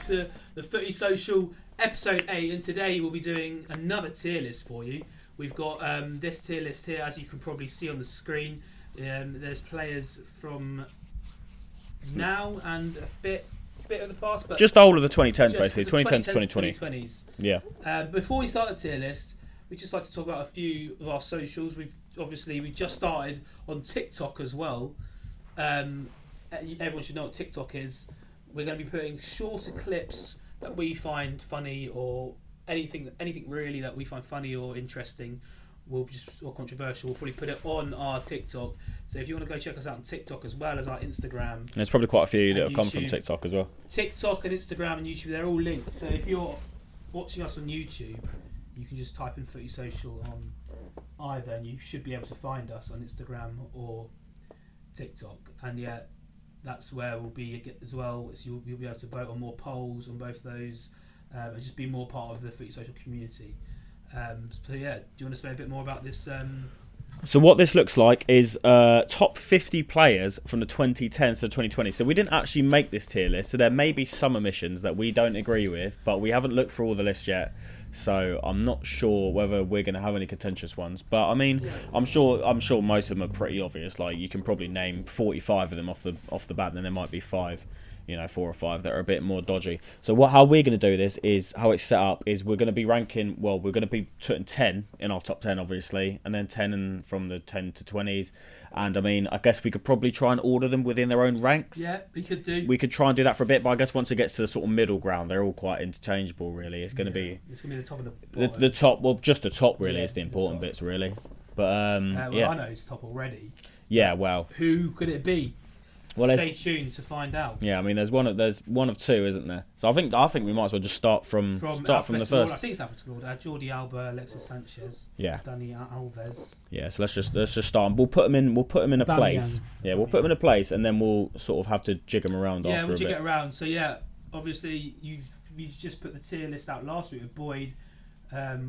back to the Footy Social episode 8, and today we'll be doing another tier list for you. We've got this tier list here, as you can probably see on the screen. There's players from now and a bit of the past, but just older the 2010s, basically 2010 to 2020. 2020s. Yeah. Before we start the tier list, we just like to talk about a few of our socials. We just started on TikTok as well. Everyone should know what TikTok is. We're going to be putting shorter clips that we find funny, or anything really that we find funny or interesting, or controversial. We'll probably put it on our TikTok. So if you want to go check us out on TikTok as well as our Instagram. And there's probably quite a few that have come from TikTok as well. TikTok and Instagram and YouTube, they're all linked. So if you're watching us on YouTube, you can just type in Footy Social on either, and you should be able to find us on Instagram or TikTok. And yeah, that's where we'll be as well. So you'll be able to vote on more polls on both those, and just be more part of the Footy Social community. So yeah, do you want to say a bit more about this? So what this looks like is top 50 players from the 2010s to 2020. So we didn't actually make this tier list, so there may be some omissions that we don't agree with, but we haven't looked through all the lists yet. So I'm not sure whether we're going to have any contentious ones. But I mean, I'm sure most of them are pretty obvious. Like, you can probably name 45 of them off the bat, and then there might be 4 or 5 that are a bit more dodgy. So how we're going to do this is, how it's set up is, we're going to be ranking, we're going to be putting 10 in our top 10, obviously, and then 10 from the 10 to 20s. And I mean, I guess we could probably try and order them within their own ranks. Yeah, we could do. We could try and do that for a bit, but I guess once it gets to the sort of middle ground, they're all quite interchangeable, really. It's going to be the top of the bottom. The top, well, just the top, really, is the important bits, really. But, yeah. I know it's top already. Yeah, well. Who could it be? Well, stay tuned to find out. Yeah, I mean, there's one of two, isn't there? So I think we might as well just start from the first. I think it's alphabetical order. Jordi Alba, Alexis Sanchez, Dani Alves. Yeah, so let's just start. We'll put them in a place. Yeah, we'll put them in a place, and then we'll sort of have to jig them around after a bit. Yeah, we'll jig it around. So yeah, obviously you've just put the tier list out last week with Boyd,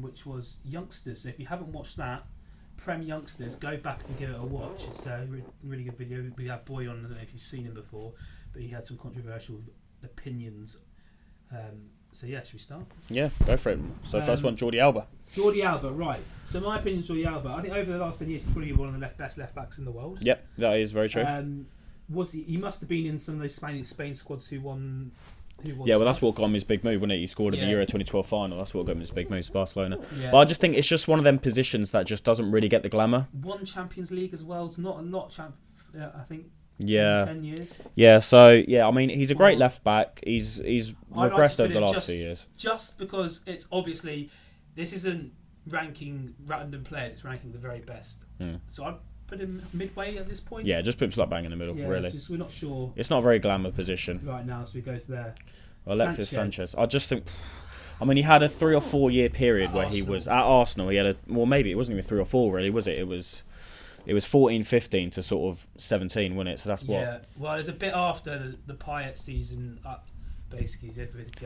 which was youngsters. So if you haven't watched that, Prem Youngsters, go back and give it a watch. It's a really good video. We had Boyd on. I don't know if you've seen him before, but he had some controversial opinions. So yeah, should we start? Yeah, go for it. So first one, Jordi Alba. Jordi Alba, right. So my opinion is Jordi Alba. I think over the last 10 years, he's probably one of the best left backs in the world. Yep, that is very true. He must have been in some of those Spain squads who won. Yeah, well, that's what got him his big move, wasn't it? He scored in the Euro 2012 final. That's what got him his big move to Barcelona. Yeah. But I just think it's just one of them positions that just doesn't really get the glamour. Won Champions League as well. It's not a lot, I think. Yeah. 10 years. Yeah, so, yeah, I mean, he's a great left back. He's regressed over the last few years. Just because it's obviously, this isn't ranking random players, it's ranking the very best. So I'd put him midway at this point. Yeah, just put him slap bang in the middle, really. We're not sure. It's not a very glamour position. Right now, so he goes there. Alexis Sanchez. I just think, I mean, he had a 3 or 4 year period where he was at Arsenal. He had maybe it wasn't even 3 or 4 really, was it? It was 14, 15 to sort of 17, wasn't it? So that's what. Yeah. Well, it's a bit after the Payet season. Basically,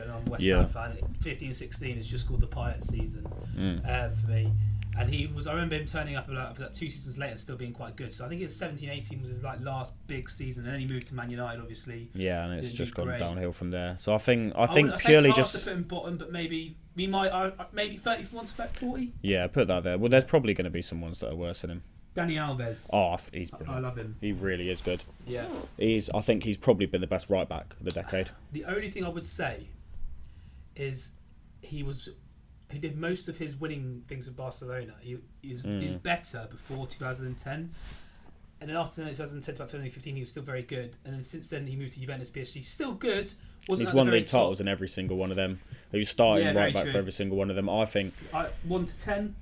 I'm a West Ham fan. 15, 16 is just called the Payet season for me. And I remember him turning up about 2 seasons later and still being quite good. So I think his 17, 18 was his last big season. And then he moved to Man United, obviously. Yeah, and it's just gone downhill from there. So I think purely just to put him bottom, but maybe we might maybe 31 to 40. Yeah, put that there. Well, there's probably going to be some ones that are worse than him. Dani Alves. Oh, he's brilliant. I love him. He really is good. Yeah. I think he's probably been the best right back of the decade. The only thing I would say is he did most of his winning things with Barcelona. He was better before 2010. And then after 2010 to about 2015, he was still very good. And then since then, he moved to Juventus, PSG. Still good. He's won league titles in every single one of them. He was starting right back for every single one of them. I think 1 to 10.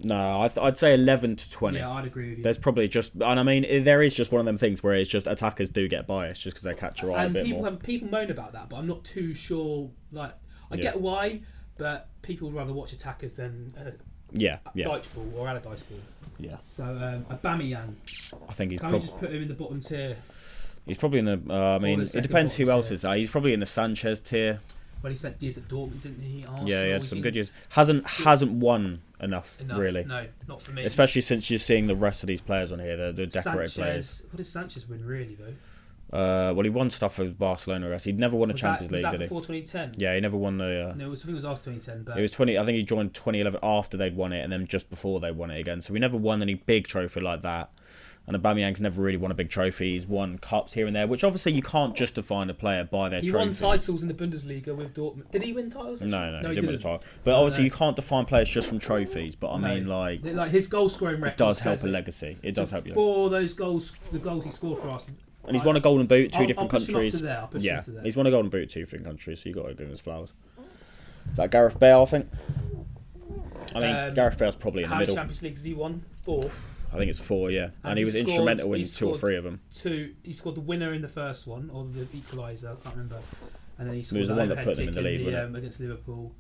No, I'd say 11 to 20. Yeah, I'd agree with you. There's probably and I mean, there is just one of them things where it's just attackers do get biased just because they catch your eye a bit more. And people moan about that, but I'm not too sure. I get why, but people would rather watch attackers than Dycheball or Allardyce-ball. Yeah. So Aubameyang. I think he's. Can we just put him in the bottom tier? He's probably in the. I mean, it depends who else is there. He's probably in the Sanchez tier. Well, he spent years at Dortmund, didn't he? Arsenal, yeah, he had some good years. Hasn't won enough, really. No, not for me. Especially since you're seeing the rest of these players on here, the decorated Sanchez, players. What does Sanchez win, really, though? Well, he won stuff with Barcelona. He'd never won a Champions League, was that did he? before 2010? Yeah, he never won the. No, I think it was after 2010. But It was 20. I think he joined 2011 after they'd won it, and then just before they won it again. So we never won any big trophy like that. And Aubameyang's never really won a big trophy. He's won cups here and there, which obviously you can't just define a player by their trophies. He won titles in the Bundesliga with Dortmund. Did he win titles? No, he didn't win a title. But obviously you can't define players just from trophies. But I mean, like his goal scoring record. It does help a legacy. It does help you. For those goals, the goals he scored for us. And he's won a Golden Boot, two different I'll push countries. Him up to there. He's won a Golden Boot, two different countries. So you got to give him his flowers. Is that Gareth Bale? I think. I mean, Gareth Bale's probably in the middle. How many Champions Leagues has he won? 4. I think it's 4, yeah. And he was instrumental in 2 or 3 of them. 2. He scored the winner in the first one, or the equaliser, I can't remember. And then he scored was the one that put them in the lead, against Liverpool.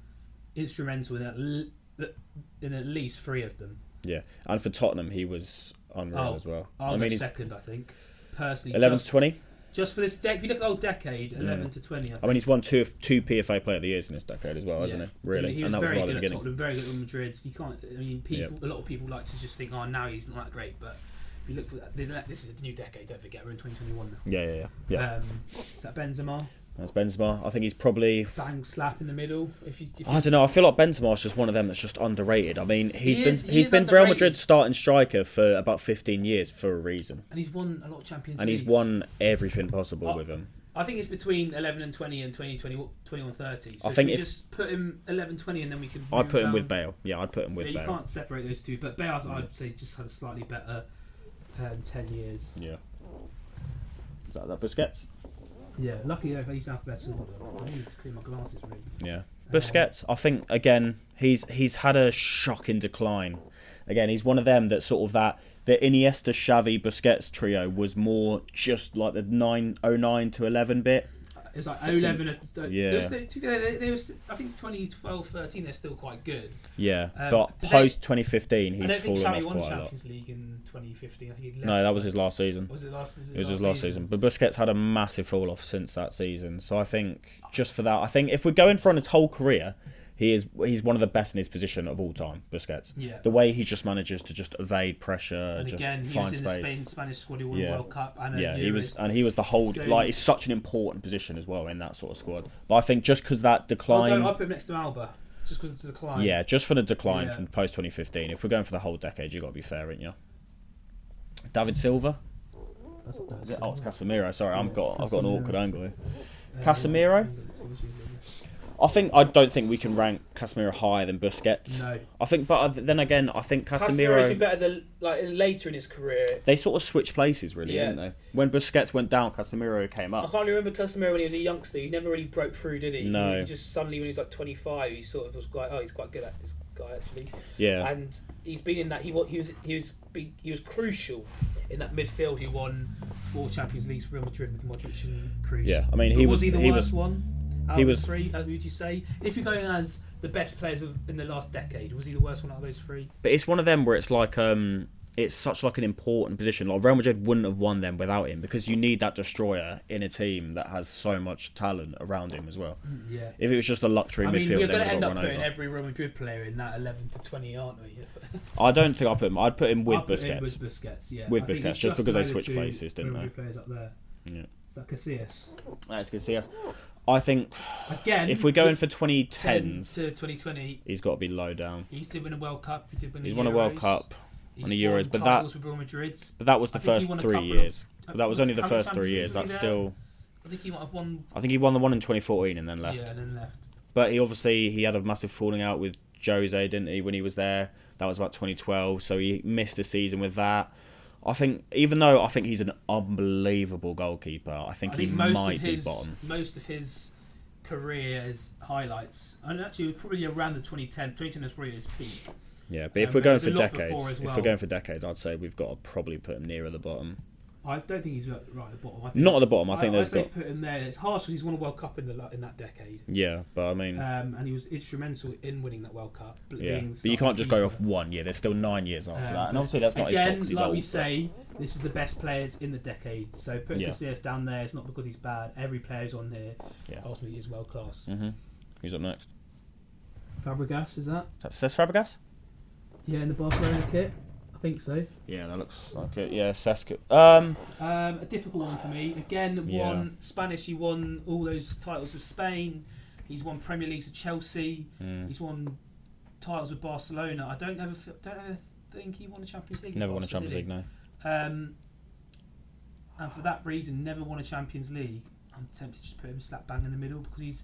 Instrumental in at least 3 of them. Yeah, and for Tottenham, he was unreal as well. I'll go second, I think. Personally, 11 to 20? Just for this decade, if you look at the whole decade, 11 to 20. I mean, he's won two PFA Player of the Years in this decade as well, hasn't he? Really, he was and that very was right good at the at beginning. Tottenham, very good at Madrid. You can't. I mean, a lot of people like to just think, oh, now he's not that great. But if you look for that, this is a new decade. Don't forget, we're in 2021 now. Yeah. Is that Benzema? That's Benzema. I think he's probably bang slap in the middle. I don't know. I feel like Benzema's just one of them that's just underrated. I mean, he's been underrated. Real Madrid's starting striker for about 15 years for a reason. And he's won a lot of Champions Leagues. And he's won everything possible with him. I think it's between 11 and 20 and 21 30. So I think if just put him 11 20 and then we can. I'd put him with Bale. Yeah, I'd put him with Bale. You can't separate those two, but Bale, I'd say, just had a slightly better 10 years. Yeah. Is that Busquets? Yeah, lucky he's alphabetical order. I need to clear my glasses, really. Yeah. Busquets, I think, again, he's had a shocking decline. Again, he's one of them that sort of the Iniesta, Xavi, Busquets trio was more just like the 09 to 11 bit. It was like 11. Yeah. They were I think 2012, 13, they're still quite good. Yeah, but post 2015, he's fallen off quite a lot. I don't think Xavi won Champions League in 2015. I think he left. No, that was his last season. Was it last season? It was his last season. But Busquets had a massive fall off since that season. So I think just for that, I think if we're going for his whole career, he's one of the best in his position of all time, Busquets. Yeah. The way he just manages to just evade pressure, and just again, find he was space. in the Spanish squad. He won a World Cup and he was the whole it's such an important position as well in that sort of squad. But I think just because that decline, I'll put him next to Alba. Just because of the decline. Yeah, just for the decline from post 2015. If we're going for the whole decade, you got to be fair, ain't you? David Silva. It's Casimiro. Sorry, I've got an awkward angle here. Casimiro. I don't think we can rank Casemiro higher than Busquets. No. I think, but then again, I think Casemiro's been better than later in his career. They sort of switched places, really, didn't they? When Busquets went down, Casemiro came up. I can't remember Casemiro when he was a youngster. He never really broke through, did he? No. He just suddenly, when he was like 25, he sort of was like, oh, he's quite good at this guy actually. Yeah. And he's been in that. He was crucial in that midfield. He won 4 Champions Leagues for Real Madrid with Modric and Kroos. Yeah, I mean, was he the worst one? He was 3. Would you say, if you're going as the best players in the last decade, was he the worst one out of those 3? But it's one of them where it's like it's such like an important position. Like Real Madrid wouldn't have won them without him because you need that destroyer in a team that has so much talent around him as well. Yeah. If it was just a luxury midfield, we're going to end up putting every Real Madrid player in that 11 to 20, aren't we? I don't think I'd put him. I'd put him with Busquets. With Busquets, yeah. With Busquets, just because they switched places, didn't Real they? Madrid players up there. Yeah. Is that Casillas? That's Casillas. I think again, if we're going for 2010s to 2020, he's got to be low down. He did win a World Cup. He's won a World Cup and the Euros, but that was the first 3 years. But that was only the first 3 years. That's still. I think he might have won. I think he won the one in 2014 and then left. Yeah, and then left. But he had a massive falling out with Jose, didn't he, when he was there? That was about 2012, so he missed a season with that. I think, even though I think he's an unbelievable goalkeeper, I think he might be bottom. Most of his career's highlights, and actually probably around the 2010 was probably his peak. Yeah, but if we're going for decades, I'd say we've got to probably put him nearer the bottom. I don't think he's right at the bottom. Not at the bottom. I think I'd say put him there. It's harsh because he's won a World Cup in that decade. Yeah, but I mean, and he was instrumental in winning that World Cup. Yeah, but you can't just go off one year. There's still 9 years after that, and obviously that's not his fault because he's old. Like we say, this is the best players in the decade. So putting Casillas down there, it's not because he's bad. Every player's on here ultimately is world class. Mm-hmm. Who's up next? Fabregas, is that? That says Fabregas? Yeah, in the Barcelona kit. I think so. Yeah, that looks like it. Yeah, Seska. A difficult one for me. Again, won Spanish. He won all those titles with Spain. He's won Premier League with Chelsea. He's won titles with Barcelona. I don't ever think he won a Champions League. Never won a Champions League, no. And for that reason, never won a Champions League. I'm tempted to just put him slap bang in the middle because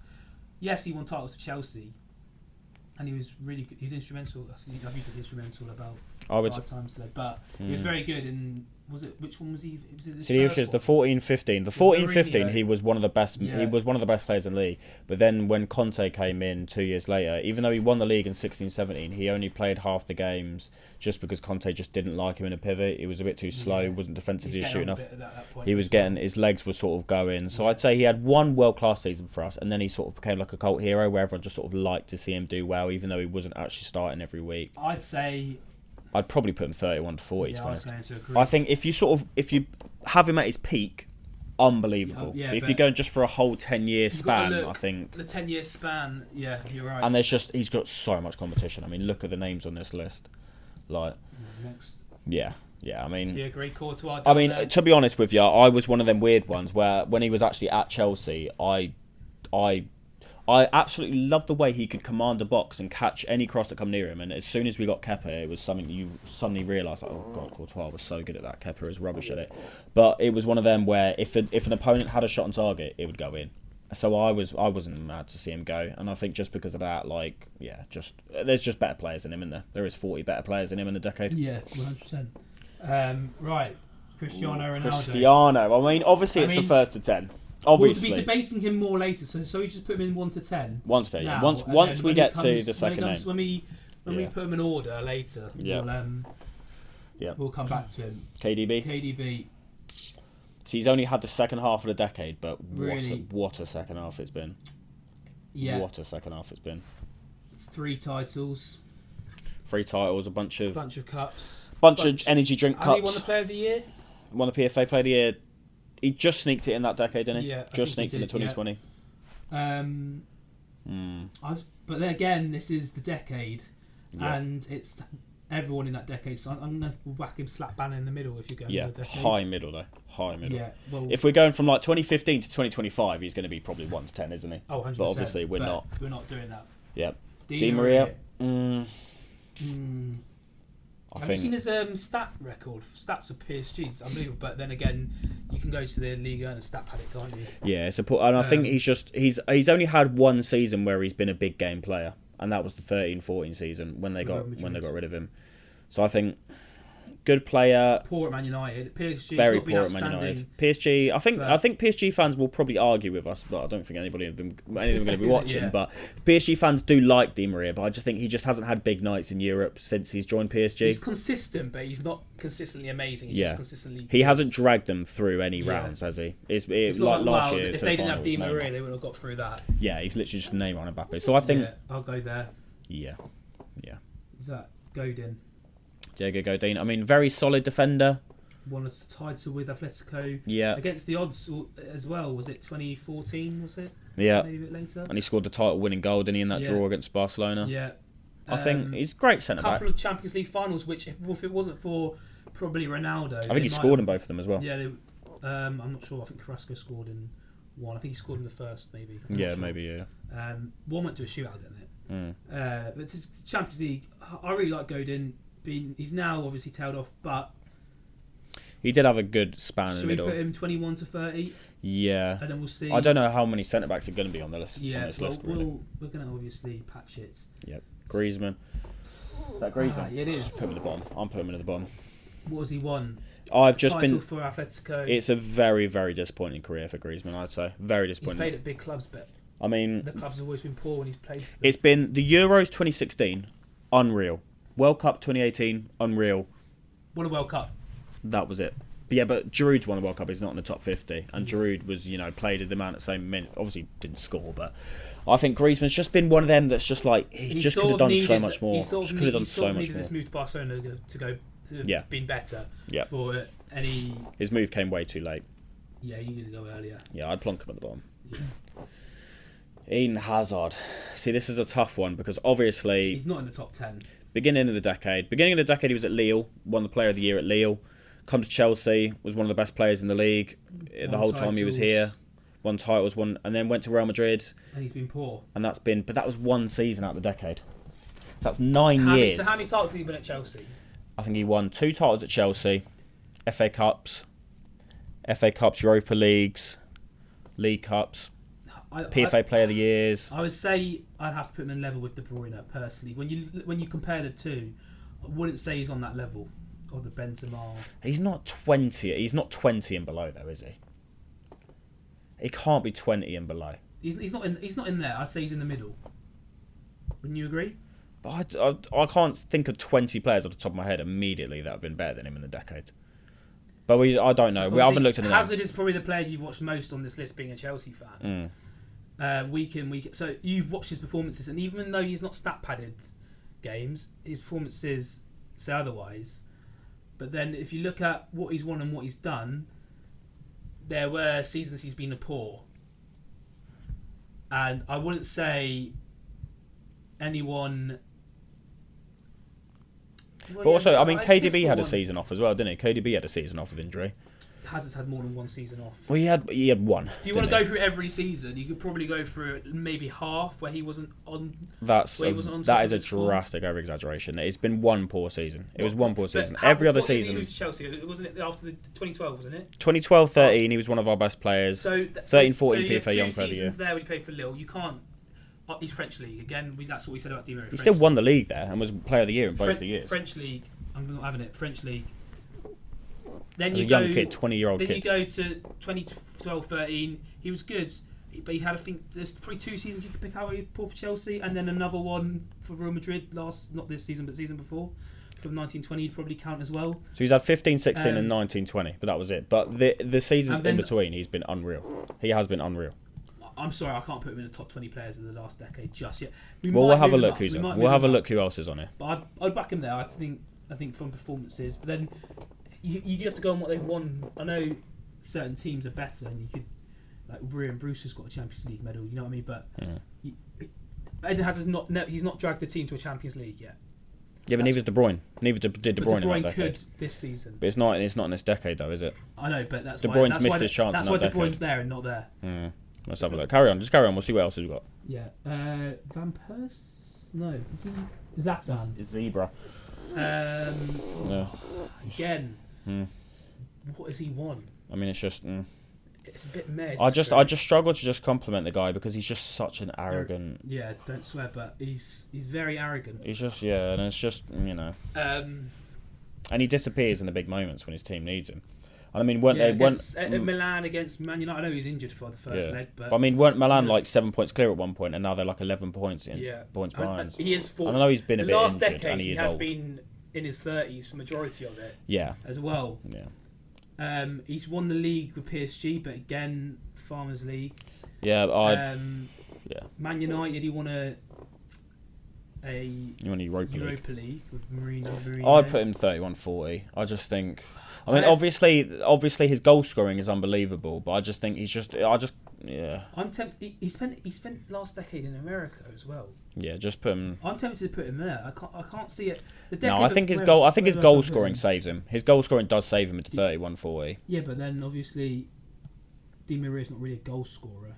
he won titles with Chelsea, and he was really good. He was instrumental. I've used instrumental about 5 times today, but he was very good. And which one was he? Was it he was the 14-15. The 14-15, he was one of the best. Yeah. He was one of the best players in the league. But then when Conte came in 2 years later, even though he won the league in 16-17, he only played half the games just because Conte just didn't like him in a pivot. He was a bit too slow. Wasn't defensively astute enough. He was getting his legs were sort of going. So I'd say he had one world-class season for us, and then he sort of became like a cult hero where everyone just sort of liked to see him do well, even though he wasn't actually starting every week. I'd probably put him 31 to 40. Yeah, to be honest. I think if you have him at his peak, unbelievable. But if you're going just for a whole 10-year span, I think the 10-year span. Yeah, you're right. And he's got so much competition. I mean, look at the names on this list. Like next. Yeah. I mean, do you agree, Courtois? I mean, to be honest with you, I was one of them weird ones where when he was actually at Chelsea, I absolutely loved the way he could command a box and catch any cross that come near him. And as soon as we got Kepa, it was something you suddenly realised, like, oh God, Courtois was so good at that. Kepa is rubbish at it. But it was one of them where if an opponent had a shot on target, it would go in. So I wasn't mad to see him go. And I think just because of that, there's just better players than him in there. There is 40 better players than him in a decade. Yeah, 100%. Right, Cristiano Ronaldo. Cristiano. I mean, obviously it's the first to 10. Obviously. We'll be debating him more later, so we just put him in 1 to 10. 1 to 10, yeah. Once we get to the second name. When we put him in order later, we'll come back to him. KDB. So he's only had the second half of the decade, but really, what a second half it's been. Yeah. What a second half it's been. 3 titles. 3 titles, a bunch of cups. Bunch of energy drink cups. Has he won the Player of the Year? Won the PFA Player of the Year. He just sneaked it in that decade, didn't he? Yeah. Just sneaked it in 2020. But then again, this is the decade, and it's everyone in that decade. So I'm going to whack him slap bang in the middle if you're going with the decade. High middle though. High middle. Yeah. Well, if we're going from like 2015 to 2025, he's going to be probably 1 to 10, isn't he? Oh, 100%. But obviously we're not. We're not doing that. Yeah. Di Maria. Have you seen his stat record? Stats for PSG, it's unbelievable. But then again, you can go to the Liga and stat pad it, can't you? Yeah, and I think he's only had 1 season where he's been a big game player, and that was the 13-14 season when they got rid of him. So I think good player. Poor at Man United. PSG very poor at Man United. PSG. I think PSG fans will probably argue with us, but I don't think any of them are going to be watching. But PSG fans do like Di Maria, but I just think he just hasn't had big nights in Europe since he's joined PSG. He's consistent, but he's not consistently amazing. He's just consistently. He hasn't dragged them through any rounds, has he? It's like last year. If they didn't have Di Maria, they wouldn't have got through that. Yeah, he's literally just Neymar and Mbappe. So I think I'll go there. Yeah. Is that Godin? Diego Godin. I mean, very solid defender. Won a title with Atletico. Yeah. Against the odds as well. Was it 2014? Was it? Yeah. Maybe a bit later. And he scored the title-winning goal, didn't he, in that draw against Barcelona? Yeah. I think he's a great centre back. A couple of Champions League finals, which if it wasn't for probably Ronaldo, I think he scored in both of them as well. Yeah. I'm not sure. I think Carrasco scored in one. I think he scored in the first, maybe. Maybe. One went to a shootout, didn't it? But it's Champions League. I really like Godin. He's now obviously tailed off, but he did have a good span in the middle. Should we put him 21 to 30? Yeah. And then we'll see. I don't know how many centre backs are going to be on the list. Yeah, on this list, really. We're going to obviously patch it. Yep. Griezmann. Is that Griezmann? It is. Put him at the bottom. I'm putting him at the bottom. What has he won? I've just been for Atletico. It's a very, very disappointing career for Griezmann, I'd say. Very disappointing. He's played at big clubs, but I mean, the clubs have always been poor when he's played for them. It's been the Euros 2016, unreal. World Cup 2018, unreal. Won a World Cup. That was it. But Giroud's won a World Cup. He's not in the top 50. And Giroud was, played the amount at the same minute. Obviously didn't score, but I think Griezmann's just been one of them that's just like, he just could have done so much more. He could have done so much more. This move to Barcelona to go to been better for any... His move came way too late. Yeah, he needed to go earlier. Yeah, I'd plonk him at the bottom. Yeah. Eden Hazard. See, this is a tough one because obviously... He's not in the top 10. Beginning of the decade. Beginning of the decade, he was at Lille, won the Player of the Year at Lille. Come to Chelsea, was one of the best players in the league the whole time he was here. Won titles, and then went to Real Madrid. And he's been poor. And but that was one season out of the decade. So that's 9 years. So how many titles has he been at Chelsea? I think he won 2 titles at Chelsea, FA Cups, Europa Leagues, League Cups, PFA Player of the Years. I would say I'd have to put him in level with De Bruyne personally. When you compare the two, I wouldn't say he's on that level or the Benzema. He's not 20. He's not 20 and below though, is he? He can't be 20 and below. He's not in there. I'd say he's in the middle. Wouldn't you agree? But I can't think of 20 players off the top of my head immediately that have been better than him in the decade. But I don't know. We haven't looked at the Hazard is probably the player you've watched most on this list, being a Chelsea fan. Week in, week. So you've watched his performances, and even though he's not stat padded games, his performances say otherwise. But then if you look at what he's won and what he's done, there were seasons he's been poor, and I wouldn't say anyone. But also, I mean, KDB had a season off as well, didn't he? KDB had a season off of injury. Hazard's had more than one season off. Well, he had one. If you want to go through every season, you could probably go through maybe half where he wasn't on. That is a drastic over exaggeration. It's been one poor season. It was one poor season. Every other season. He moved to Chelsea, wasn't it after the 2012? Wasn't it? 2012-13, he was one of our best players. 13-14 PFA Young Player of the Year. There when he played for Lille, you can't. He's French league again. That's what we said about Casimiro. He still won the league there and was Player of the Year in both the years. French league. I'm not having it. French league. Then as you a young kid, 20-year-old kid. Then you go to 2012-13. He was good, but he had, I think, there's probably 2 seasons you could pick out where he pulled for Chelsea, and then another one for Real Madrid not this season, but the season before. From 19-20, he'd probably count as well. So he's had 15-16 and 19-20, but that was it. But the seasons in between, he's been unreal. He has been unreal. I'm sorry, I can't put him in the top 20 players of the last decade just yet. We'll have a look who's on. We'll have a look who else is on here. But I'd back him there. I think from performances, but then you do have to go on what they've won. I know certain teams are better, and you could like Ryan Brewster's got a Champions League medal. You know what I mean? But Eden Hazard's he's not dragged the team to a Champions League yet. Yeah, but neither was De Bruyne. Neither did De Bruyne in that decade. Could this season. But it's not in this decade though, is it? I know, but that's De Bruyne's missed his chance. That's why De Bruyne's there and not there. Let's have a look. Carry on. Just carry on. We'll see what else we've got. Yeah. Van Persie? No. Is he? Zlatan. It's Zebra. Again. What has he won? I mean, it's just. It's a bit mess. I just struggle to just compliment the guy because he's just such an arrogant. Yeah, don't swear, but he's very arrogant. He's just and it's just And he disappears in the big moments when his team needs him. And I mean, Milan against Man United? I know he's injured for the first leg, but I mean, weren't Milan like 7 points clear at one point, and now they're like 11 points points behind. And he is for. I know he's been a bit last injured, decade, and he has old. been in his 30s for the majority of it. Yeah. As well. Yeah. He's won the league with PSG, but again, Farmers League. Yeah. Man United, he won a Europa League with Marino. I'd put him 31-40. I just think. I mean, obviously, his goal scoring is unbelievable, but I just think I'm tempted. He spent last decade in America as well. Yeah, just put him. I'm tempted to put him there. I can't see it. I think his goal scoring saves him. His goal scoring does save him at 31-40. Yeah, but then obviously, Di Maria's not really a goal scorer.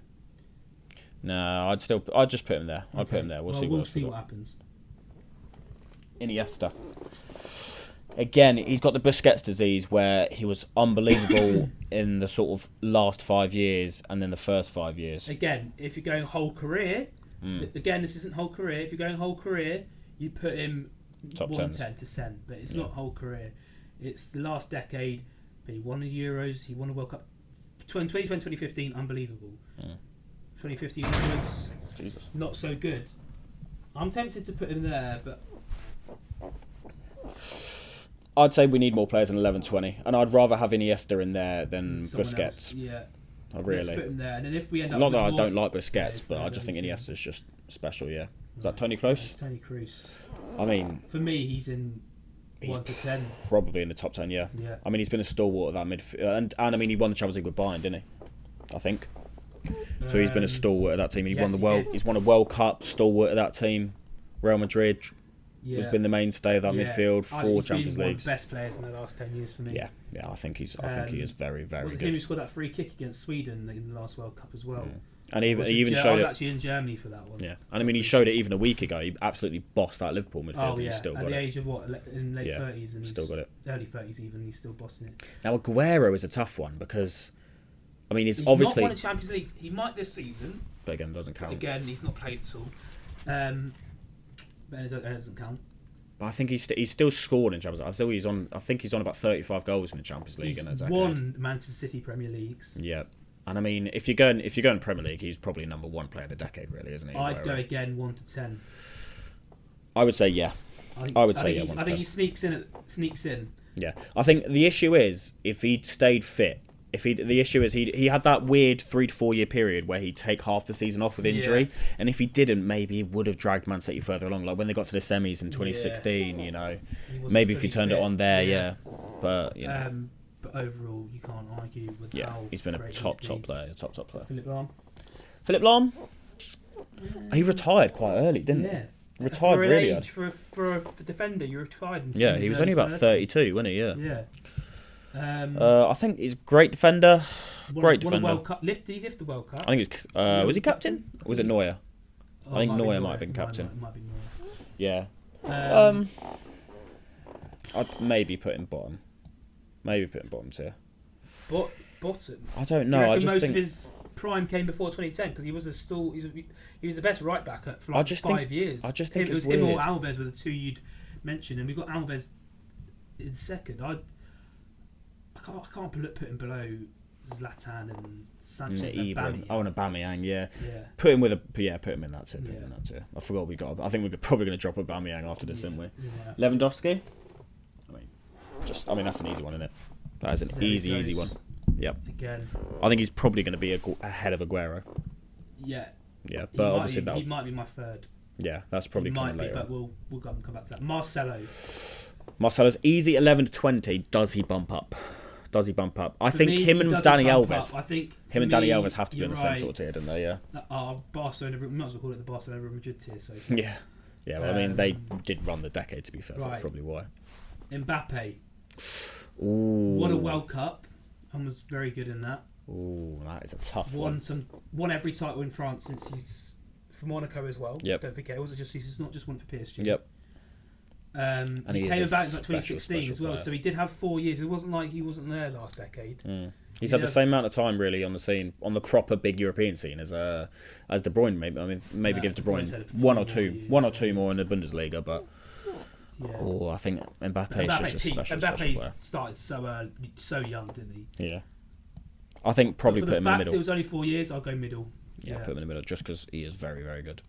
No, I'd just put him there. I'd put him there. We'll see what happens. Iniesta. Again, he's got the Busquets disease where he was unbelievable in the sort of last 5 years and then the first 5 years. Again, if you're going whole career, again, this isn't whole career. If you're going whole career, you put him top 10 to send, but it's not whole career. It's the last decade. But he won the Euros. He won a World Cup. 2020, 2015, unbelievable. 2015 onwards, not so good. I'm tempted to put him there, but I'd say we need more players in 11-20, and I'd rather have Iniesta in there than Busquets. Else. Yeah, really. Let's put him there, and then if we end up not that I don't like Busquets, but I just think Iniesta's just special. Yeah, is that Toni Kroos? It's Toni Kroos. I mean, for me, he's in 1 to 10. Probably in the top 10. Yeah. I mean, he's been a stalwart of that midfield, and I mean, he won the Champions League with Bayern, didn't he? I think. So he's been a stalwart of that team. He's won a World Cup, stalwart of that team. Real Madrid, has been the mainstay of that midfield. 4 Champions Leagues. One of Leagues. the best players in the last 10 years for me. Yeah, I think he is very, very was good. It him who scored that free kick against Sweden in the last World Cup as well. And he even showed I was it actually in Germany for that one. Yeah, and I mean he showed it even a week ago. He absolutely bossed that Liverpool midfield. Oh yeah, He's still got at the it. age of what, in late 30s, and still got it. Early 30s even. He's still bossing it. Now Aguero is a tough one because, I mean, he's not obviously won a Champions League. He might this season. But again, doesn't count. Again, he's not played at all. But it doesn't count. But I think he's still scored in Champions League. I think he's on about 35 goals in the Champions League. He's won Manchester City Premier Leagues. Yeah. And I mean, if you're going Premier League, he's probably number 1 player of the decade, really, isn't he? I'd go again 1 to 10. I would say yeah. I would say yeah. I think he sneaks in. Yeah, I think the issue is if he'd stayed fit. The issue is he had that weird 3 to 4 year period where he'd take half the season off with injury, and if he didn't, maybe he would have dragged Man City further along. Like when they got to the semis in 2016, you know, maybe if he turned it on there, but you know. But overall, you can't argue with how he's been a top player. Philipp Lahm. He retired quite early, didn't he? Retired really early. For a defender, you retired. He was only about 32, wasn't he? Yeah. I think he's a great defender. Great defender. World Cup. Did he lift the World Cup? I think it's. Was he captain? Or was it Neuer? I think Neuer might have been captain. Might be Neuer. Yeah. I'd maybe put him bottom. Maybe put him bottom tier. But bottom. I don't know. I just most think of his prime came before 2010 because he was he was the best right back for like 5 years. I just think it was weird. him or Alves were the two you'd mention, and we've got Alves in second. I can't put him below Zlatan and Sanchez and Aubameyang. Oh, and Aubameyang, yeah. Put him in that tier. I forgot we got. I think we're probably going to drop Aubameyang after this, didn't we? Yeah, Lewandowski. I mean that's an easy one, isn't it? That is an easy one. Yep. Again, I think he's probably going to be ahead of Aguero. Yeah. Yeah, but obviously he might be my third. Yeah, that's probably coming later. But we'll come back to that. Marcelo's easy 11 to 20. Does he bump up? I think him and Dani Alves. I think him and Dani Alves have to be on the same sort of tier, don't they? Yeah. Barcelona. We might as well call it the Barcelona Real Madrid tier. So. Yeah. But I mean, they did run the decade, to be fair. So that's probably why. Mbappe. Ooh. Won a World Cup and was very good in that. Ooh, that is a tough one. Won every title in France since he's from Monaco as well. Yep. Don't forget, he's not just one for PSG. Yep. And he came about in 2016 as well, player. So he did have 4 years. It wasn't like he wasn't there last decade. He's had the same amount of time really on the scene, on the proper big European scene as De Bruyne. Maybe give De Bruyne one or two more in the Bundesliga, but. Yeah. I think Mbappe is just a special player. Started so young, didn't he? Yeah. I think probably put him in the middle. It was only 4 years. I'll go middle. Yeah, put him in the middle just because he is very, very good.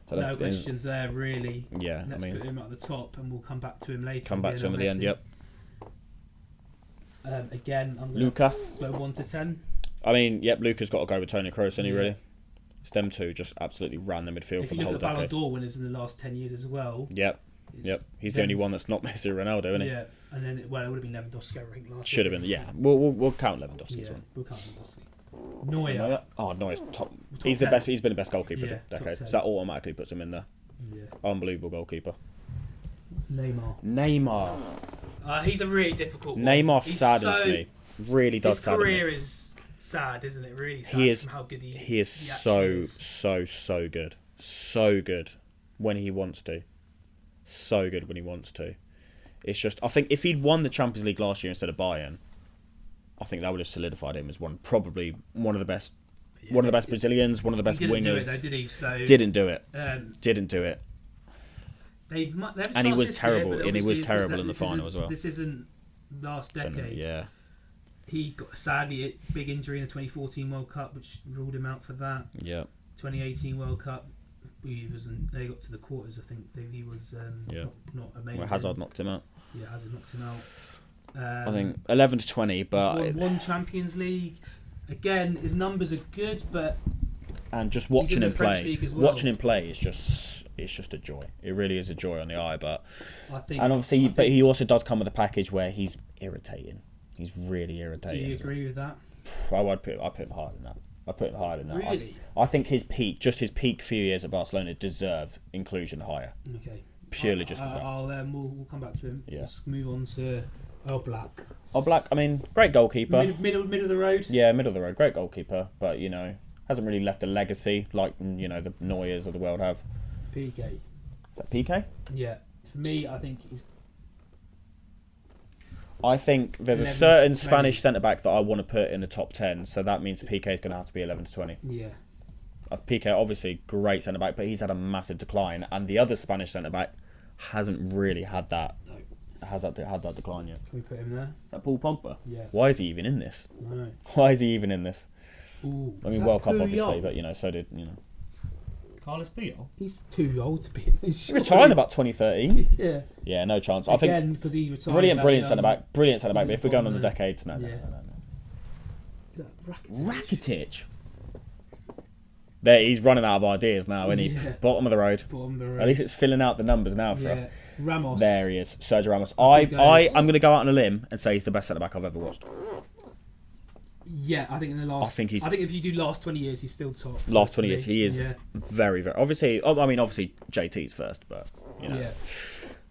So no questions there, really. Yeah, Let's put him at the top, and we'll come back to him later. Come back to him at the end. Yep. Again, I'm going to go 1 to 10. I mean, Luka's got to go with Toni Kroos, hasn't he? Really. Them two just absolutely ran the midfield for the whole decade. If you look at Ballon d'Or winners in the last 10 years as well. Yep. He's the only one that's not Messi or Ronaldo, isn't he? Yeah, and then it would have been Lewandowski, I think, last. Should have been. Yeah, we'll count Lewandowski's one. We'll count Lewandowski. Neuer. Oh, Neuer's top. He's the best. He's been the best goalkeeper of the decade. So that automatically puts him in there. Yeah. Unbelievable goalkeeper. Neymar. He's a really difficult one. Neymar saddens me. Really does sadden me. His career is sad, isn't it? Really sad. He is. How good he is so good. So good when he wants to. So good when he wants to. It's just, I think if he'd won the Champions League last year instead of Bayern, I think that would have solidified him as probably one of the best Brazilians, one of the best wingers. Didn't do it though, did he? So didn't do it. And he was terrible. And he was terrible in the final as well. This isn't last decade. Yeah. He got sadly a big injury in the 2014 World Cup, which ruled him out for that. Yeah. 2018 World Cup, they got to the quarters. I think he was not amazing. Well, Hazard knocked him out. Yeah, Hazard knocked him out. I think 11 to 20, but he's won Champions League. Again, his numbers are good, but just watching him play, well. Is just a joy. It really is a joy on the eye. But obviously, he also does come with a package where he's irritating. He's really irritating. Do you agree with that? I'd put him higher than that. I'd put him higher than that. Really? I think his peak few years at Barcelona deserved inclusion higher. Okay. Purely just because we'll come back to him. Yeah. Let's move on to Black. Black, I mean, great goalkeeper. Middle of the road? Yeah, middle of the road. Great goalkeeper, but, you know, hasn't really left a legacy like, you know, the Neuers of the world have. PK. Is that PK? Yeah. For me, I think there's a certain Spanish centre-back that I want to put in the top 10, so that means PK is going to have to be 11 to 20. Yeah. PK, obviously, great centre-back, but he's had a massive decline, and the other Spanish centre-back hasn't really had that. No. Had that decline yet. Can we put him there? That Paul Pogba? Yeah. Why is he even in this? I know. Why is he even in this? Ooh, I mean, World Cup, obviously, but, you know, so did, you know. Carlos Puyol? He's too old to be in this. He retired about 2013. Yeah. Yeah, no chance. Again, I think because he retired. brilliant centre-back. But if we're going on the decades, no. Rakitic. There, he's running out of ideas now, isn't he? Yeah. Bottom of the road. At least it's filling out the numbers now for us. Ramos. There he is, Sergio Ramos. I'm going to go out on a limb and say he's the best centre back I've ever watched. Yeah, I think in the last. I think if you do last 20 years, he's still top. Last 20 years, he is very, very. Obviously, obviously JT's first, but you know. Yeah.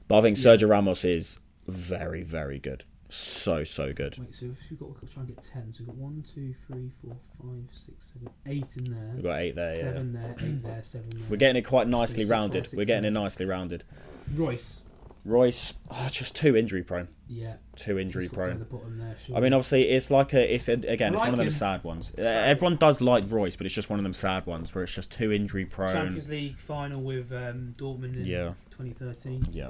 But I think Sergio Ramos is very, very good. So good. Wait, so if we've got to try and get 10, so we've got 1, 2, 3, 4, 5, 6, 7, 8 in there. We've got 8 there, 7 there, 8 there, 7 there. We're getting it quite nicely So 6, rounded. 4, 6, We're getting it 7. nicely rounded. Royce, just too injury prone. Yeah. Too injury prone. At the bottom there, sure. I mean, obviously, it's one of them sad ones. Everyone does like Royce, but it's just one of them sad ones where it's just too injury prone. Champions League final with Dortmund in 2013. Yeah.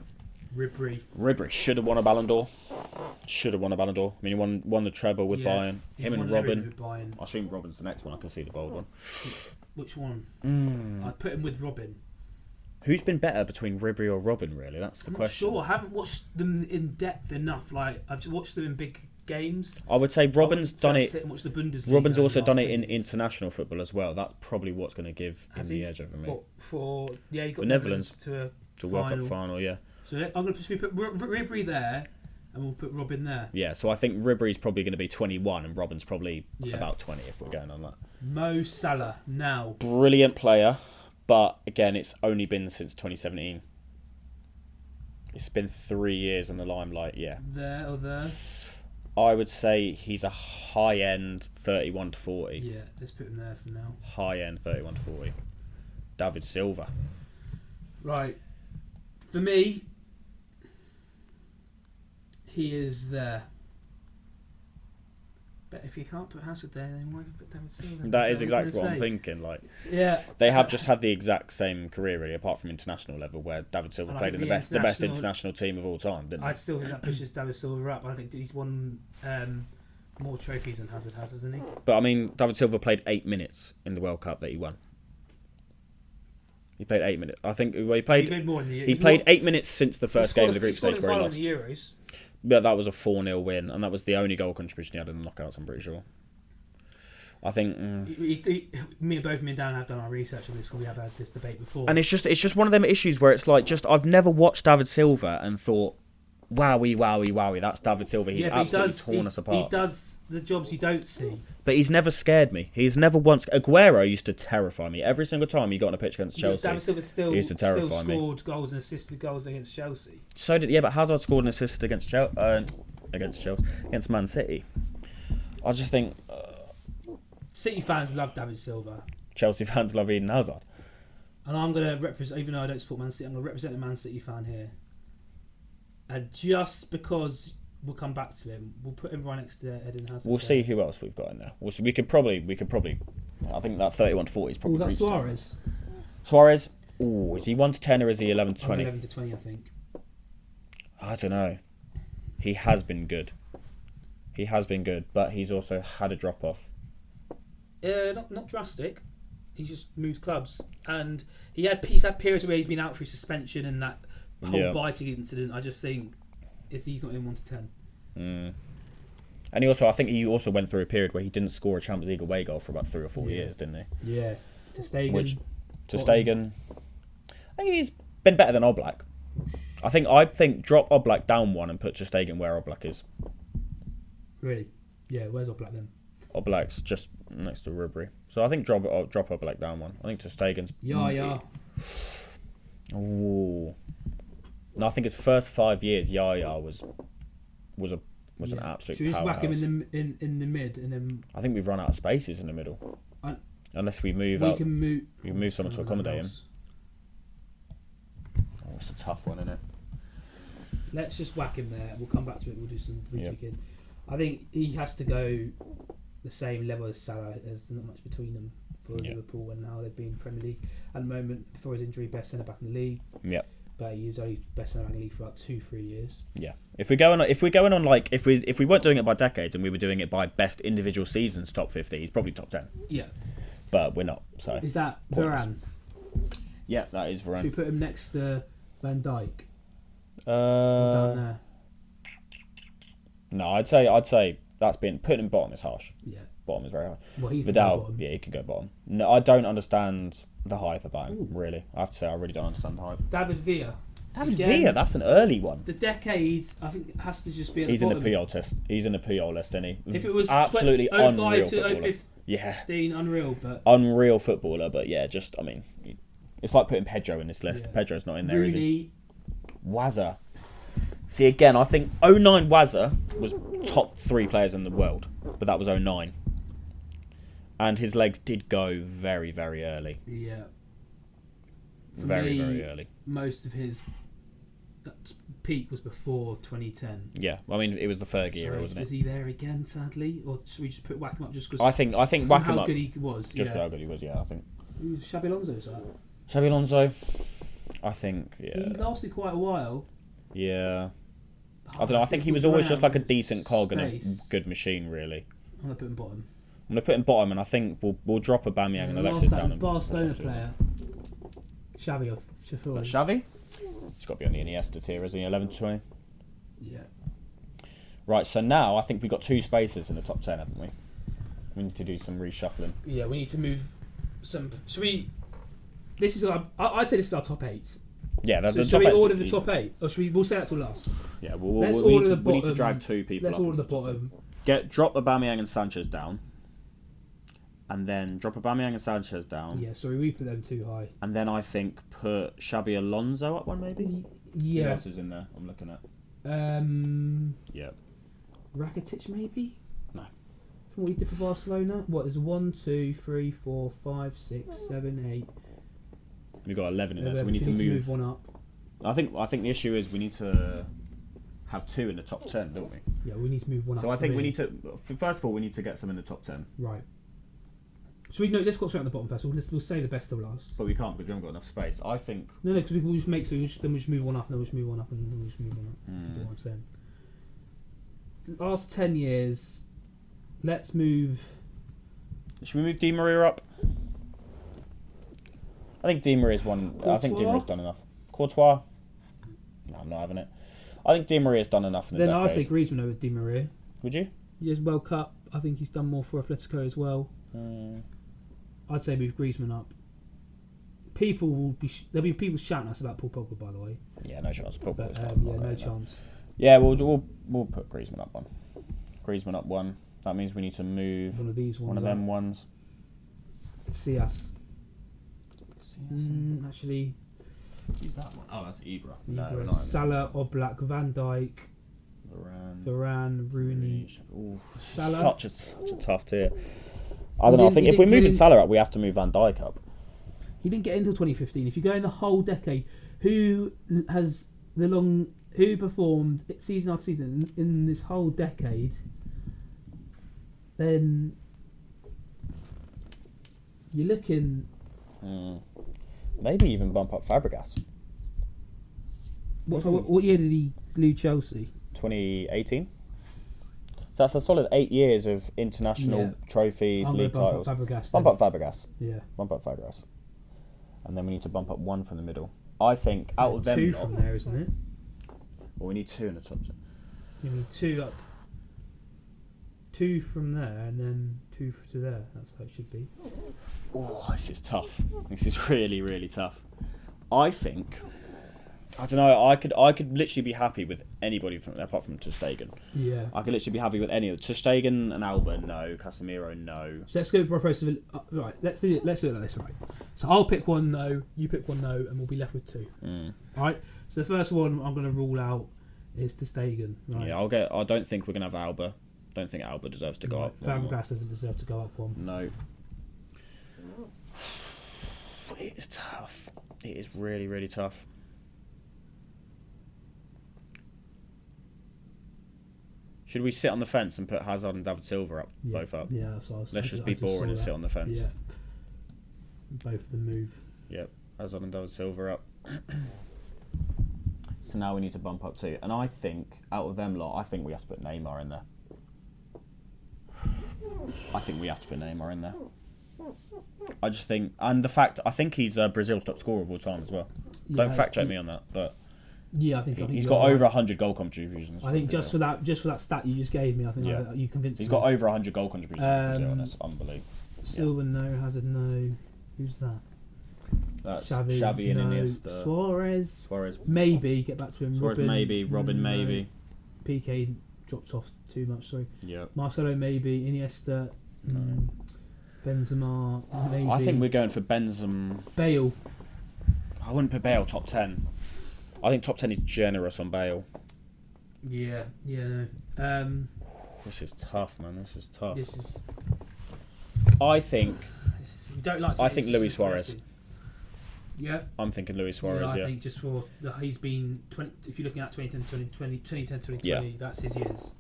Ribery should have won a Ballon d'Or. I mean, he won the treble with Bayern. Him and Robin. I assume Robin's the next one. I can see the bold one. Which one? I'd put him with Robin. Who's been better between Ribery or Robin, really? That's the question. Sure, I haven't watched them in depth enough. Like, I've watched them in big games. I would say Robin's done it. And watch the Bundesliga. Robin's also done it in international football as well. That's probably what's going to give him the edge over me. He got Netherlands to World Cup final, yeah. So I'm going to put Ribery there, and we'll put Robin there. Yeah, so I think Ribery's probably going to be 21, and Robin's probably about 20 if we're going on that. Mo Salah now. Brilliant player. But again, it's only been since 2017. It's been 3 years in the limelight, yeah. There or there? I would say he's a high-end 31 to 40. Yeah, let's put him there for now. High-end 31 to 40. David Silva. Right. For me, he is there. But if you can't put Hazard there, then why put David Silva? That is exactly what I'm thinking. Like, yeah, they have just had the exact same career, really, apart from international level, where David Silva played in the best international team of all time, didn't he? I still think that pushes David Silva up. I think he's won more trophies than Hazard has, hasn't he? But I mean, David Silva played 8 minutes in the World Cup that he won. He played 8 minutes. I think he played more in the year. He played 8 minutes since the first game of the group stage where he lost. The Euros. But that was a 4-0 win, and that was the only goal contribution he had in the knockouts, I'm pretty sure. I think... me and Dan have done our research on this, because we have had this debate before. And it's just one of them issues where it's like, I've never watched David Silva and thought, wowie, that's David Silva. He's absolutely torn us apart. He does the jobs you don't see. But he's never scared me. He's never once... Aguero used to terrify me. Every single time he got on a pitch against Chelsea, David Silva still scored goals and assisted goals against Chelsea. So did... Yeah, but Hazard scored and assisted against Man City. I just think... City fans love David Silva. Chelsea fans love Eden Hazard. And I'm going to represent... Even though I don't support Man City, I'm going to represent a Man City fan here. And just because we'll come back to him, we'll put him right next to Eden Hazard. We'll see who else we've got in there. We could probably. I think that 31 to 40 is probably. We've got Suarez. Suarez. Ooh, is he 1 to 10 or is he 11 to 20? 11 to 20, I think. I don't know. He has been good. But he's also had a drop off. Not drastic. He's just moved clubs, and he's had periods where he's been out through suspension and that whole biting incident. I just think he's not in 1 to 10. And I think he also went through a period where he didn't score a Champions League away goal for about 3 or 4 years, didn't he? Yeah. Ter Stegen. I think he's been better than Oblak. I think drop Oblak down one and put Ter Stegen where Oblak is. Really? Yeah. Where's Oblak then? Oblak's just next to Ribery. So I think drop Oblak down one. I think Ter Stegen's... Yeah. Ooh. No, I think his first 5 years, Yaya was an absolute Should we just powerhouse. whack him in the mid and then... I think we've run out of spaces in the middle. Unless we move we up. can move... We can move someone to accommodate him. Oh, it's a tough one, isn't it? Let's just whack him there. We'll come back to it. We'll do some rejigging. I think he has to go the same level as Salah. There's not much between them for Liverpool and how they've been in Premier League at the moment. Before his injury, best centre back in the league. Yeah. But he was only best centre back in the league for about 2-3 years. Yeah. If we're going on like if we weren't doing it by decades and we were doing it by best individual seasons top 50, he's probably top 10. Yeah. But we're not. So. Is that pointless. Varane? Yeah, that is Varane. Should we put him next to Van Dijk? Or Uh, down there? no, I'd say that's been putting him bottom is harsh. Yeah. Bottom is very high. Well, he's Vidal, yeah, he could go bottom. No, I don't understand the hype about him. Really, I have to say I really don't understand the hype. David Villa. David Again, Villa, that's an early one. The decade, I think, has to just be at He's the in the bottom. Puyol test. He's in the Puyol list, isn't he? If it was absolutely 05 unreal to footballer. 015, unreal, but Unreal footballer, but yeah, just I mean, it's like putting Pedro in this list. Yeah. Pedro's not in there, is he? Rooney. Wazza. See, again, I think 09 Wazza was top 3 players in the world, but that was 09. And his legs did go very, very early. Yeah. For Very, me, very early. Most of his peak was before 2010. Yeah, I mean, it was the Fergie era, wasn't Is it? he there again, sadly? Or should we just whack him up just because I think whack him how up. good he was? Just for how good he was, yeah, I think. Xabi Alonso's that. Xabi Alonso, I think, He yeah. lasted quite a while. Yeah. I don't know, I think he was always just like a decent cog and a space. good machine, really. I'm going to put him bottom. I'm going to put him bottom, and I think we'll drop Aubameyang and Alexis down. And Barcelona player. Xavi or Is that Xavi? He's got to be on the Iniesta tier, isn't he? 11 to 20. Yeah. Right, so now I think we've got 2 spaces in the top 10, haven't we? We need to do some reshuffling. Yeah, we need to move some... Should we... This is I'd say this is our top 8. Yeah, So the should top we 8's order the easy. top 8? Or we'll say that till last? Yeah, Let's we order the need to bottom. drag 2 people Let's up. order the bottom. Drop Aubameyang and Sanchez down. And then drop Aubameyang and Sanchez down. Yeah, sorry, we put them too high. And then I think put Xabi Alonso up one, maybe? Who Yeah. else is in there? I'm looking at. Yeah. Rakitic, maybe? No. From what he did for Barcelona? What is 1, 2, 3, 4, 5, 6, 7, 8. We've got 11 in there, so we need to move one up. I think the issue is we need to have 2 in the top 10, don't we? Yeah, we need to move one up. So I think for we me. need to. First of all, we need to get some in the top 10. Right. So let's go straight on the bottom first. We'll say the best till last. But we can't because we haven't got enough space. I think. No, because we'll just make so then we'll just move one up, and then we'll just move one up, and then we'll just move one up. That's what I'm saying. Last 10 years, let's move. Should we move Di Maria up? I think Di Maria's one. I think Di Courtois? Maria's done enough. Courtois? No, I'm not having it. I think Di Maria's done enough in the Then I'd say decade. Griezmann over Di Maria. Would you? Yes, World Cup. I think he's done more for Atletico as well. I'd say move Griezmann up. There'll be people shouting us about Paul Pogba, by the way. Yeah, no chance. Pogba But was yeah, not no right chance. Yeah, we'll put Griezmann up one. Griezmann up one. That means we need to move One of these ones. one of them ones. See us. Actually, Who's that one? Oh, that's Ibra. Ibra, Salah, Oblak, Van Dijk, Varane, Rooney. Ooh, Salah. such a tough tier. I don't know. I think if we're moving Salah up, we have to move Van Dijk up. He didn't get into 2015. If you go in the whole decade, who performed season after season in this whole decade, then you're looking. Maybe even bump up Fabregas. What year did he leave Chelsea? 2018. So that's a solid 8 years of international trophies, I'm league gonna titles. bump up Fabregas. Bump up Fabregas. Yeah. Bump up Fabregas. And then we need to bump up one from the middle. I think out of them, 2 from there, isn't it? Well, we need 2 in the top 10. You need 2 up. 2 from there, and then 2 to there. That's how it should be. Oh, this is tough. This is really, really tough. I think I don't know. I could literally be happy with anybody from apart from Ter Stegen. Yeah. I could literally be happy with any of Ter Stegen and Alba. No, Casimiro. No. So let's go by process of right. Let's do it like this, right? So I'll pick one no, you pick one no, and we'll be left with two. All right. So the first one I'm going to rule out is Ter Stegen. Right? Yeah, I don't think we're gonna have Alba. Don't think Alba deserves to go up. Fabregas doesn't deserve to go up one. No. It is tough. It is really, really tough. Should we sit on the fence and put Hazard and David Silva up, both up? Yeah, that's what I was Let's just be boring and sit on the fence. Yeah. Both of them move. Yep, Hazard and David Silva up. So now we need to bump up too. And I think, out of them lot, I think we have to put Neymar in there. I think we have to put Neymar in there. I just think, and the fact, I think he's Brazil's top scorer of all time as well. Yeah, Don't fact check me on that, but yeah, I think he's got over 100 goal contributions. I think just for that stat you just gave me, I think you convinced me. He's got over 100 goal contributions for Brazil, and that's unbelievable. Silva no, Hazard no. Who's that? That's Xavi and no. Iniesta. Suarez maybe get back to him. Suarez Robin maybe. PK dropped off too much. Sorry. Yeah. Marcelo maybe. Iniesta. Benzema maybe. I think we're going for Benzema. Bale. I wouldn't put Bale top 10. I think top 10 is generous on Bale. Yeah. No. This is tough, man. This is tough. This is. I think. We don't like. I think Luis Suarez. Yeah. I'm thinking Luis Suarez. Yeah, I think just for he's been 20. If you're looking at 2010, 2020, yeah. That's his years.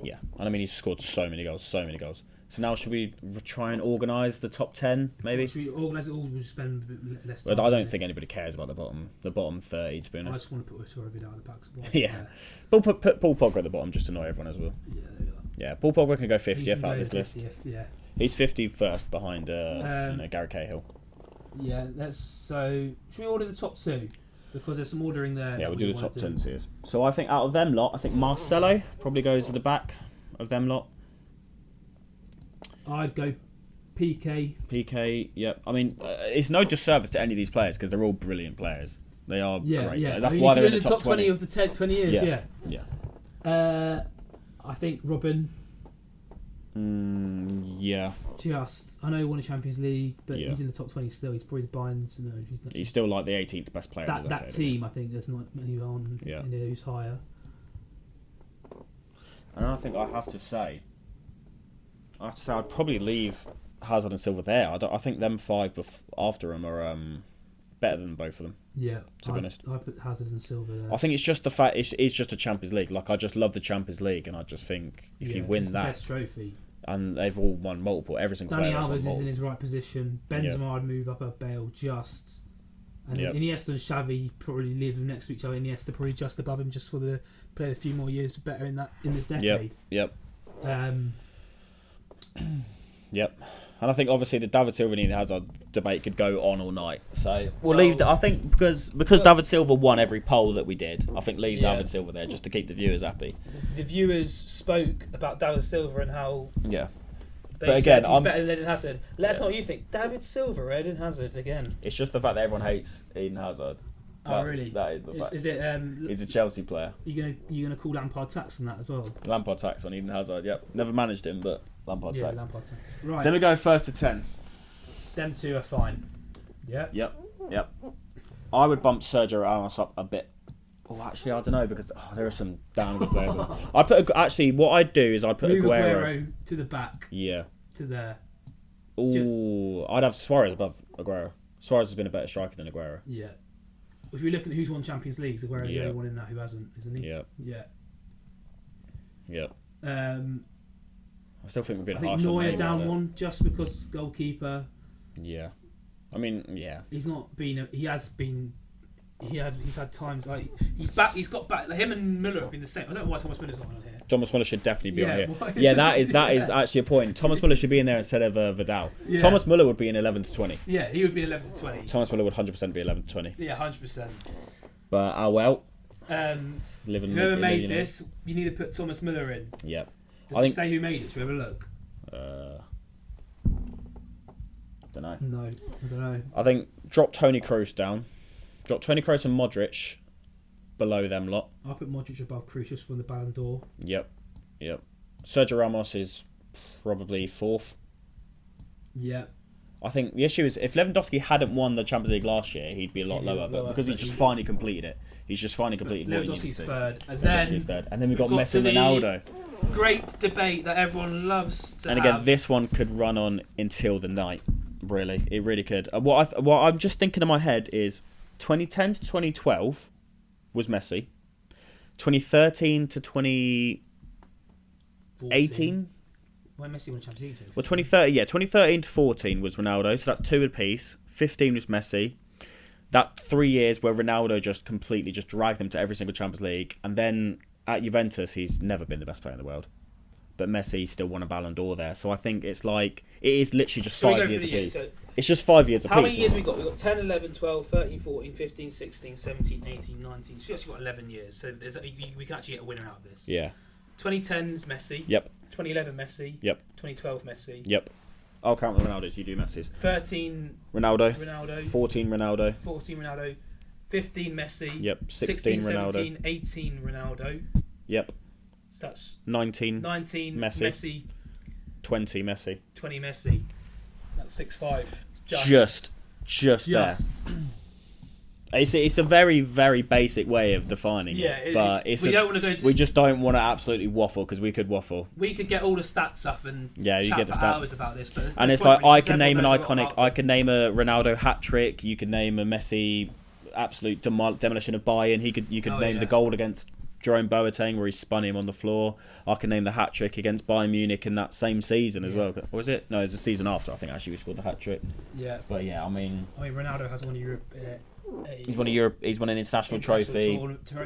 Yeah, and I mean he's scored so many goals. So now should we try and organise the top 10 maybe? Should we organise it all? We'll spend a bit less But time. I don't think anybody cares about the bottom 30 to be I honest. just want to put Suarez out of the packs. Yeah, we'll put Paul Pogba at the bottom just to annoy everyone as well. Yeah, there we are. Yeah, Paul Pogba can go 50th out of this list. Yeah. He's 51st behind Gary Cahill. Yeah, so should we order the top two? Because there's some ordering there. Yeah, we'll do the top 10 tiers. So I think out of them lot, I think Marcelo probably goes to the back of them lot. I'd go PK. Yep. I mean, it's no disservice to any of these players because they're all brilliant players. They are great. Yeah. That's why they're in the top 20 of the 20 years. Yeah. I think Robin. Yeah. I know he won a Champions League, but Yeah. he's in the top 20 still. He's probably the Bayern's. No, He's still like the 18th best player. That team, I think there's not many on in there who's higher. And I think I have to say I'd probably leave Hazard and Silva there. I think them five after him are better than both of them. Yeah, to be honest, I put Hazard and Silva there. I think it's just the fact it's just a Champions League. Like I just love the Champions League, and I just think if you win it's that, the best trophy. And they've all won multiple. Every single player Alves has won is in his right position. Benzema would move up a Bale just. And Iniesta and Xavi probably live next to each other. Iniesta probably just above him, just for the play a few more years, but better in this decade. Yep. Yep. And I think obviously the David Silva and Eden Hazard debate could go on all night. So we'll leave. I think because David Silva won every poll that we did, I think leave David Silva there just to keep the viewers happy. The viewers spoke about David Silva and how. Yeah. But again, he's better than Eden Hazard. Let us know what you think. David Silva or Eden Hazard again? It's just the fact that everyone hates Eden Hazard. Really? That is the fact. Is it? He's a Chelsea player. You gonna call Lampard tax on that as well? Lampard tax on Eden Hazard. Yep. Never managed him, but Lampard tax. Lampard tax. Right. So then we go first to 10. Them two are fine. Yeah. Yep. I would bump Sergio Ramos up a bit. Oh, actually, I don't know because there are some damn good players. What I'd do is I'd put Move Aguero to the back. Yeah. To there. Ooh, I'd have Suarez above Aguero. Suarez has been a better striker than Aguero. Yeah. If you're looking at who's won Champions Leagues, Aguero's the only one in that who hasn't, isn't he? Yeah. Yeah. I still think we've been harsh. Neuer down one just because goalkeeper. Yeah. I mean, yeah. He's not been. He has been. He's had times like he's back. He's got back. Like, him and Müller have been the same. I don't know why Thomas Müller's not on here. Thomas Müller should definitely be on here. Yeah, that is actually a point. Thomas Müller should be in there instead of Vidal. Yeah. Thomas Müller would be in 11 to 20. Yeah, he would be 11 to 20. Thomas Müller would 100% be 11 to 20. Yeah, 100%. But well. Whoever made this, you need to put Thomas Müller in. Yeah. Does it say who made it? Should we have a look? Don't know. No, I don't know. I think drop Toni Kroos down. Drop Toni Kroos and Modric below them lot. I'll put Modric above Kroos just from the Ballon d'Or. Yep. Sergio Ramos is probably 4th. Yeah. I think the issue is if Lewandowski hadn't won the Champions League last year, he'd be a lot lower. But because he's just finally completed it, he's just finally completed what he needed Lewandowski's to. third. And Lewandowski's third. And then we've got Messi and Ronaldo. Great debate that everyone loves to And again, have. this one could run on until the night. Really, it really could. What I'm just thinking in my head is 2010 to 2012 was Messi. 2013 to 2018. When Messi won the Champions League. Well, 2013 to 14 was Ronaldo, so that's 2 apiece. 15 was Messi. That 3 years where Ronaldo just completely just dragged them to every single Champions League, and then at Juventus, he's never been the best player in the world. But Messi still won a Ballon d'Or there. So I think it's like, it is literally just 5 years apiece. So it's just 5 years apiece. how many years have we got? We've got 10, 11, 12, 13, 14, 15, 16, 17, 18, 19. So we've actually got 11 years. So we can actually get a winner out of this. Yeah. 2010's Messi. Yep. 2011 Messi. Yep. 2012 Messi. Yep. I'll count the Ronaldos, you do Messi's. 13 Ronaldo. 14 Ronaldo. 15 Messi. Yep. 16 Ronaldo. 17, 18 Ronaldo. Yep. So that's 19 Messi. 20 Messi. 20 Messi. That's 6-5. Just there. It's a very, very basic way of defining it. But we don't want to go into. we just don't want to absolutely waffle because we could waffle. We could get all the stats up and you chat get the for stats. hours about this. But And it's like I can name an iconic. I can name a Ronaldo hat trick. You could name a Messi absolute demolition of Bayern. You could name the goal against Jerome Boateng where he spun him on the floor. I can name the hat trick against Bayern Munich in that same season as well. Or was it? No, it was the season after. I think actually we scored the hat trick. Yeah. But yeah, I mean Ronaldo has won a Europe. He's won an international trophy.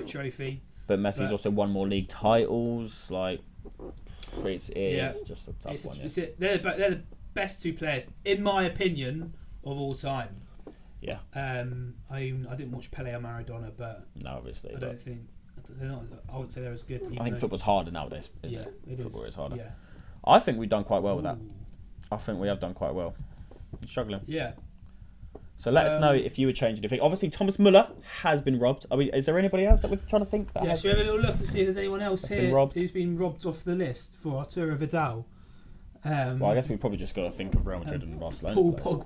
Trophy. But Messi's also won more league titles. Like it's just a tough one. They're the best 2 players in my opinion of all time. Yeah. I didn't watch Pele or Maradona, but no, obviously. I don't think they're not. I would say they're as good. I think football's harder nowadays. Football is harder. Yeah. I think we've done quite well with that. I think we have done quite well. I'm struggling. Yeah. So let us know if you would change anything. Obviously, Thomas Muller has been robbed. Is there anybody else that we're trying to think? Should we have a little look to see if there's anyone else here who's been robbed off the list for Arturo Vidal? Well, I guess we probably just got to think of Real Madrid and Barcelona. Paul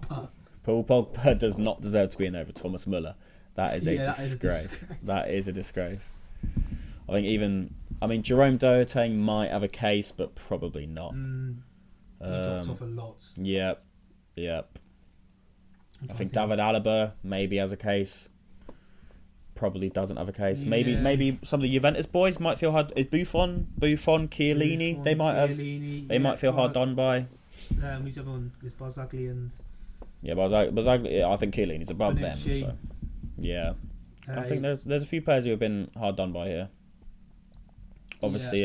Pogba does not deserve to be in there for Thomas Muller. That is a disgrace. That is a disgrace. I think Jerome Boateng might have a case, but probably not. He dropped off a lot. Yep. I think David Alaba maybe has a case. Probably doesn't have a case. Yeah. Maybe some of the Juventus boys might feel hard. Is Buffon, Chiellini? They might feel hard done by. Who's the other one? Is Barzagli and. Yeah, Barzagli. I think Chiellini's above Bonucci. them. So yeah, I think there's a few players who have been hard done by here. Obviously,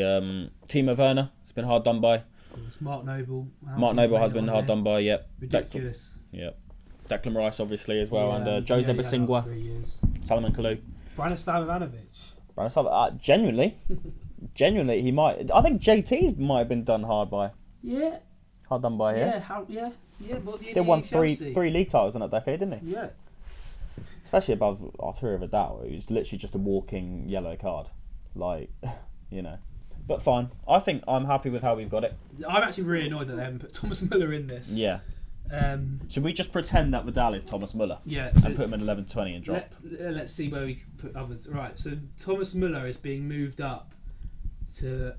Timo Werner has been hard done by. Mark Noble. Has been hard done by. Yep. Ridiculous. Yep. Declan Rice, obviously, as well, and Jose Bosingwa, Salomon Kalou, Branislav Ivanovic. Genuinely, he might. I think JT's might have been done hard by. Yeah. Hard done by here. Yeah. Still won three league titles in that decade, didn't he? Yeah. Especially above Arturo Vidal, who's literally just a walking yellow card, But fine. I think I'm happy with how we've got it. I'm actually really annoyed that they haven't put Thomas Muller in this. Yeah. Should we just pretend that Vidal is Thomas Muller? Yeah. And put him in 11-20 and drop? Let's see where we can put others. Right, so Thomas Muller is being moved up to...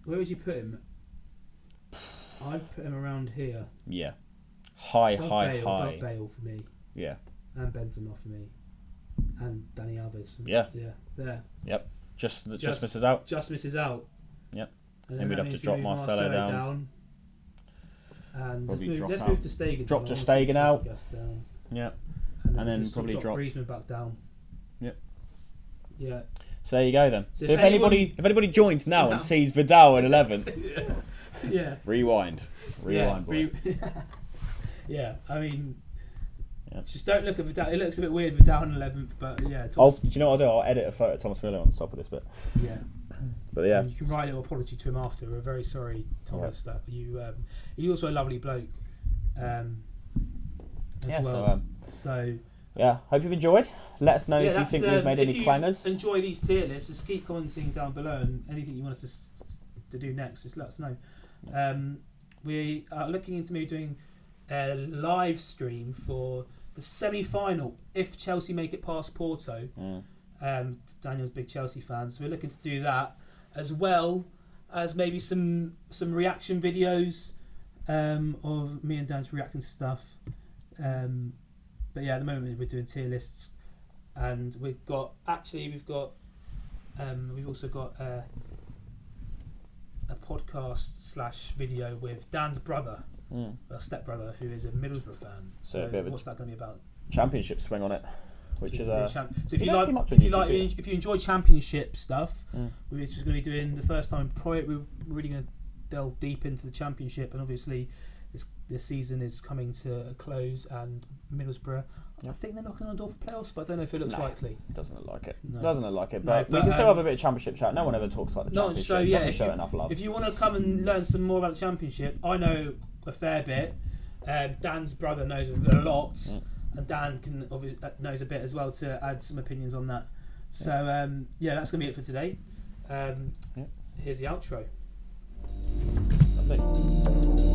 Where would you put him? I'd put him around here. Yeah. High. Above Bale for me. Yeah. And Benzema for me. And Dani Alves. Yeah. Yeah, there. Yep. Just misses out. Just misses out. Yep. And then we'd have to drop Marcelo down. And probably let's move to Stegen. Drop to Stegen out. Down. Yeah. And then probably drop Griezmann back down. Yep. Yeah. So there you go then. So if anybody joins now and sees Vidal in 11th, yeah. Rewind, boy. Yeah. I mean, yeah. Just don't look at Vidal. It looks a bit weird Vidal in 11th, but yeah. Do you know what I'll do? I'll edit a photo of Thomas Muller on the top of this bit. Yeah. But yeah. And you can write a little apology to him after. We're very sorry, Thomas, that you. He's also a lovely bloke. As well. So Yeah, hope you've enjoyed. Let us know if you think we've made any clangers. Enjoy these tier lists, just keep commenting down below, and anything you want us to do next, just let us know. We are looking into maybe doing a live stream for the semi-final if Chelsea make it past Porto. Daniel's a big Chelsea fan, so we're looking to do that, as well as maybe some reaction videos of me and Dan's reacting to stuff. But yeah, at the moment we're doing tier lists, and we've also got a podcast / video with Dan's brother, our stepbrother, who is a Middlesbrough fan. So what's that going to be about? Championship swing on it, which is so if you enjoy championship stuff, we're just going to be doing the first time. We're really going to delve deep into the championship, and obviously this season is coming to a close, and Middlesbrough, I think they're knocking on the door for playoffs, but I don't know if it looks likely. Doesn't look like it. No. Doesn't look like it. But we can still have a bit of championship chat. No one ever talks about the championship. So yeah, doesn't show enough love. If you want to come and learn some more about the championship, I know a fair bit. Dan's brother knows a lot, and Dan knows a bit as well to add some opinions on that. So that's going to be it for today. Here's the outro. Lovely.